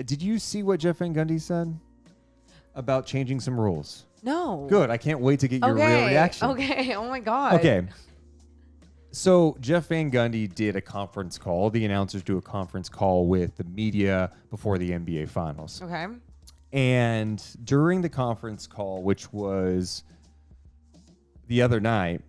Did you see what Jeff Van Gundy said about changing some rules? No. Good. I can't wait to get your real reaction. Okay. Oh, my God. Okay. So Jeff Van Gundy did a conference call. The announcers do a conference call with the media before the NBA Finals. Okay. And during the conference call, which was the other night,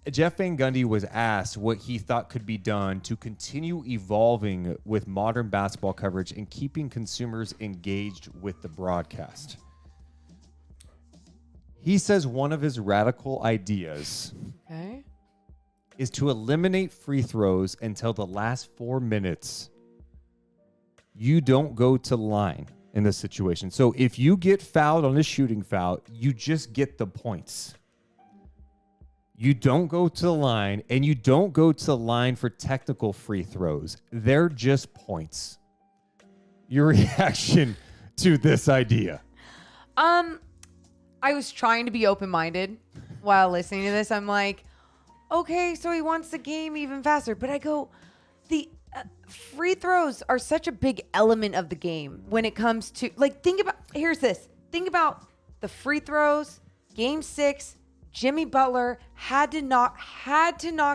Jeff Van Gundy was asked what he thought could be done to continue evolving with modern basketball coverage and keeping consumers engaged with the broadcast. He says one of his radical ideas is to eliminate free throws until the last 4 minutes. You don't go to the line in this situation. So if you get fouled on a shooting foul, you just get the points. You don't go to the line, and you don't go to the line for technical free throws. They're just points. Your reaction to this idea? I was trying to be open-minded while listening to this. I'm like, okay, so he wants the game even faster. But I go, the free throws are such a big element of the game when it comes to, like, think about the free throws. Game 6, Jimmy Butler had to knock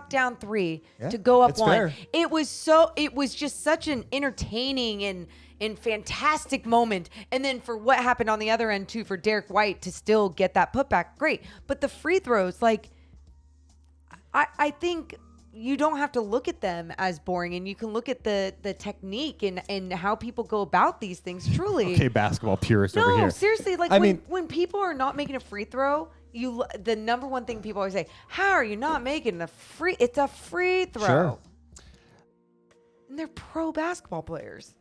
down 3 to go up 1. Fair. It was just such an entertaining and fantastic moment. And then for what happened on the other end too, for Derek White to still get that putback, great. But the free throws, like, I think you don't have to look at them as boring, and you can look at the technique and how people go about these things. Truly, okay, basketball purist over here. No, seriously, like when people are not making a free throw, the number one thing people always say, how are you not making it's a free throw? Sure. And they're pro basketball players.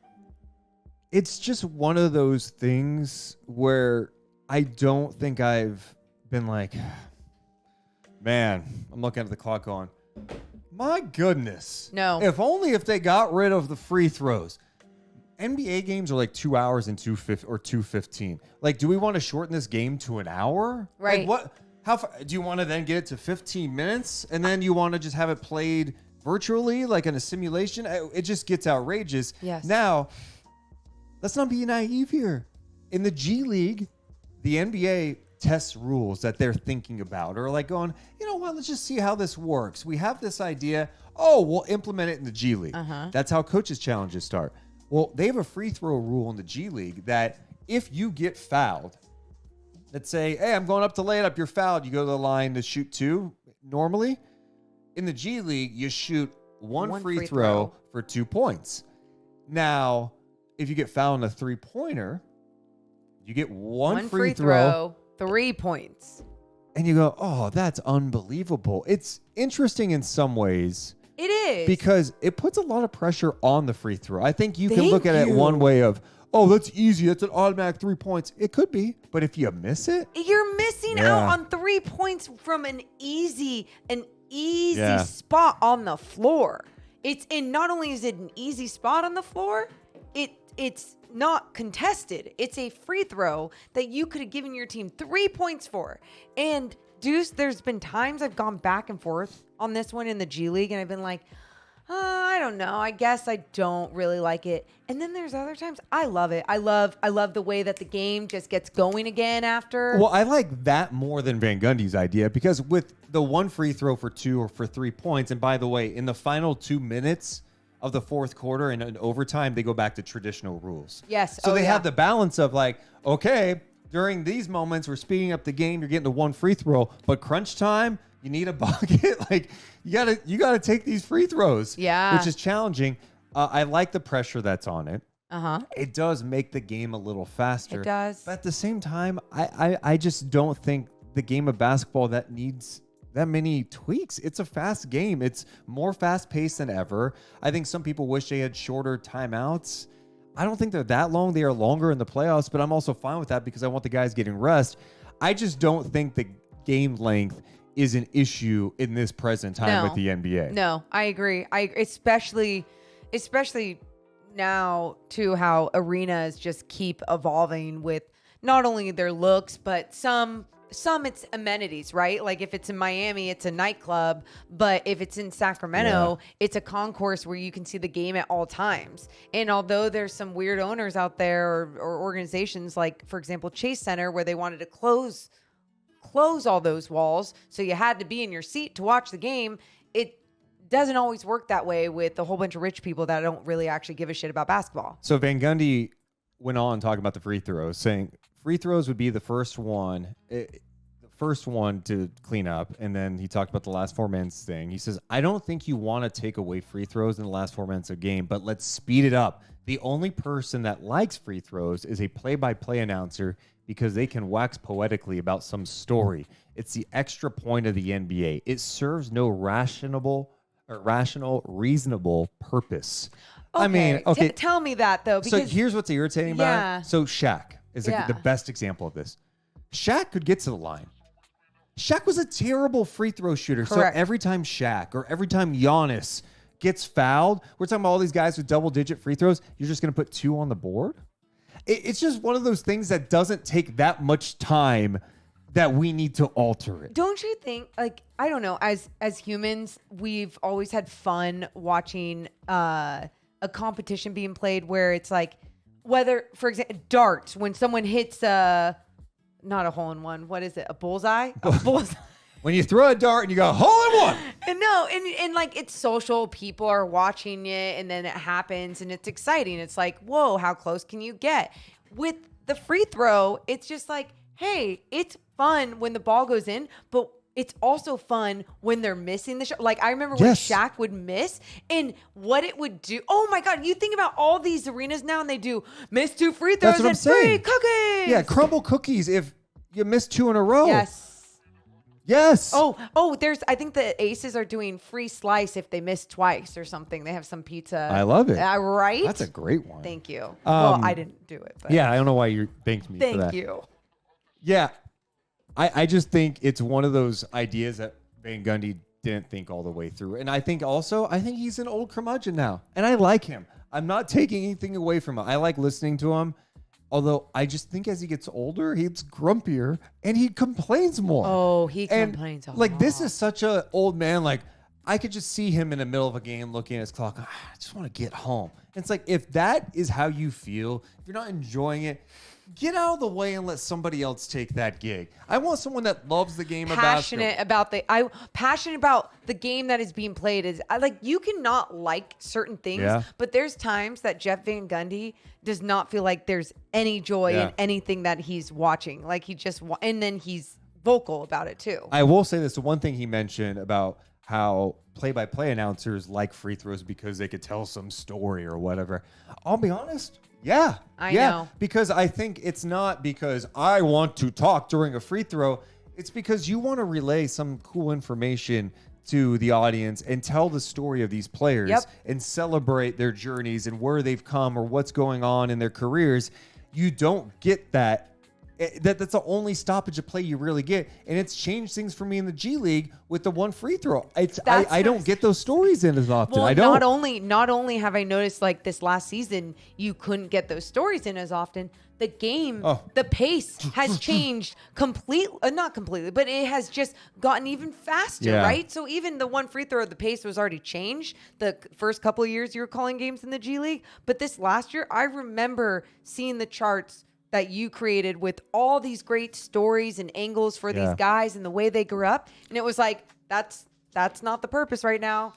It's just one of those things where I don't think I've been like, man, I'm looking at the clock going, my goodness. No. If they got rid of the free throws. NBA games are like 2 hours and 2:15. Like, do we want to shorten this game to an hour? Right. Like, how far, do you want to then get it to 15 minutes and then you want to just have it played virtually, like in a simulation? It just gets outrageous. Yes. Now, let's not be naive here. In the G League, the NBA tests rules that they're thinking about, or like going, you know what, let's just see how this works. We have this idea. Oh, we'll implement it in the G League. That's how coaches' challenges start. Well, they have a free throw rule in the G League that if you get fouled, let's say, hey, I'm going up to lay it up, you're fouled. You go to the line to shoot 2 normally. In the G League, you shoot one free throw for 2 points. Now, if you get fouled on a 3-pointer, you get one free throw, 3 points. And you go, oh, that's unbelievable. It's interesting in some ways. It is. Because it puts a lot of pressure on the free throw. I think you can look at it one way of, oh, that's easy. That's an automatic 3 points. It could be. But if you miss it. You're missing out on 3 points from an easy spot on the floor. And not only is it an easy spot on the floor, it's not contested. It's a free throw that you could have given your team 3 points for. And Deuce, there's been times I've gone back and forth on this one in the G League, and I've been like, I don't know. I guess I don't really like it. And then there's other times I love it. I love the way that the game just gets going again after. Well, I like that more than Van Gundy's idea, because with the one free throw for 2 or for 3 points, and by the way, in the final 2 minutes of the fourth quarter and in overtime, they go back to traditional rules. Yes. So they have the balance of like, okay, during these moments, we're speeding up the game. You're getting the one free throw, but crunch time, you need a bucket. Like you gotta take these free throws. Yeah. Which is challenging. I like the pressure that's on it. It does make the game a little faster. It does. But at the same time, I just don't think the game of basketball that needs that many tweaks. It's a fast game. It's more fast-paced than ever. I think some people wish they had shorter timeouts. I don't think they're that long. They are longer in the playoffs, but I'm also fine with that because I want the guys getting rest. I just don't think the game length is an issue in this present time with the NBA. No, I agree. Especially now too, how arenas just keep evolving with not only their looks, but some some it's amenities, right? Like if it's in Miami, it's a nightclub, but if it's in Sacramento, it's a concourse where you can see the game at all times. And although there's some weird owners out there or organizations like, for example, Chase Center, where they wanted to close all those walls, so you had to be in your seat to watch the game, it doesn't always work that way with a whole bunch of rich people that don't really actually give a shit about basketball. So Van Gundy went on talking about the free throws, saying free throws would be the first one to clean up. And then he talked about the last 4 minutes thing. He says, I don't think you want to take away free throws in the last 4 minutes of a game, but let's speed it up. The only person that likes free throws is a play-by-play announcer because they can wax poetically about some story. It's the extra point of the NBA. It serves no rational, reasonable purpose. Okay. I mean, okay. Tell me that, though. Because, so here's what's irritating about it. So Shaq is the best example of this. Shaq could get to the line. Shaq was a terrible free throw shooter. Correct. So every time Shaq or every time Giannis gets fouled, we're talking about all these guys with double-digit free throws, you're just going to put 2 on the board? It's just one of those things that doesn't take that much time that we need to alter it. Don't you think, like, I don't know, as humans, we've always had fun watching a competition being played where it's like, whether, for example, darts, when someone hits not a hole in one, what is it, a bullseye? A bullseye. When you throw a dart and you go, hole in one. And like it's social, people are watching it, and then it happens and it's exciting. It's like, whoa, how close can you get? With the free throw, it's just like, hey, it's fun when the ball goes in, but it's also fun when they're missing the shot. Like I remember when Shaq would miss and what it would do. Oh my God, you think about all these arenas now and they do miss 2 free throws and free cookies. Yeah, crumble cookies if you miss 2 in a row. Yes. Oh, I think the Aces are doing free slice if they miss twice or something. They have some pizza. I love it. Right? That's a great one. Thank you. Well, I didn't do it. But yeah, I don't know why you thanked me for that. Thank you. Yeah, I just think it's one of those ideas that Van Gundy didn't think all the way through. And I think he's an old curmudgeon now. And I like him. I'm not taking anything away from him. I like listening to him. Although I just think as he gets older, he gets grumpier and he complains more. Oh, he complains a lot. Like, this is such an old man. Like, I could just see him in the middle of a game looking at his clock. I just want to get home. And it's like, if that is how you feel, if you're not enjoying it, get out of the way and let somebody else take that gig. I want someone that loves the game passionate about the game that is being played. You cannot like certain things, but there's times that Jeff Van Gundy does not feel like there's any joy in anything that he's watching. Like and then he's vocal about it too. I will say this: the one thing he mentioned about how play-by-play announcers like free throws because they could tell some story or whatever. I'll be honest. Yeah. I know. Because I think it's not because I want to talk during a free throw. It's because you want to relay some cool information to the audience and tell the story of these players and celebrate their journeys and where they've come or what's going on in their careers. You don't get that. That's the only stoppage of play you really get. And it's changed things for me in the G League with the one free throw. I don't get those stories in as often. Well, I don't. Not only have I noticed like this last season, you couldn't get those stories in as often. The game, the pace has changed not completely, but it has just gotten even faster, right? So even the one free throw, the pace was already changed the first couple of years you were calling games in the G League. But this last year, I remember seeing the charts that you created with all these great stories and angles for these guys and the way they grew up. And it was like, that's not the purpose right now.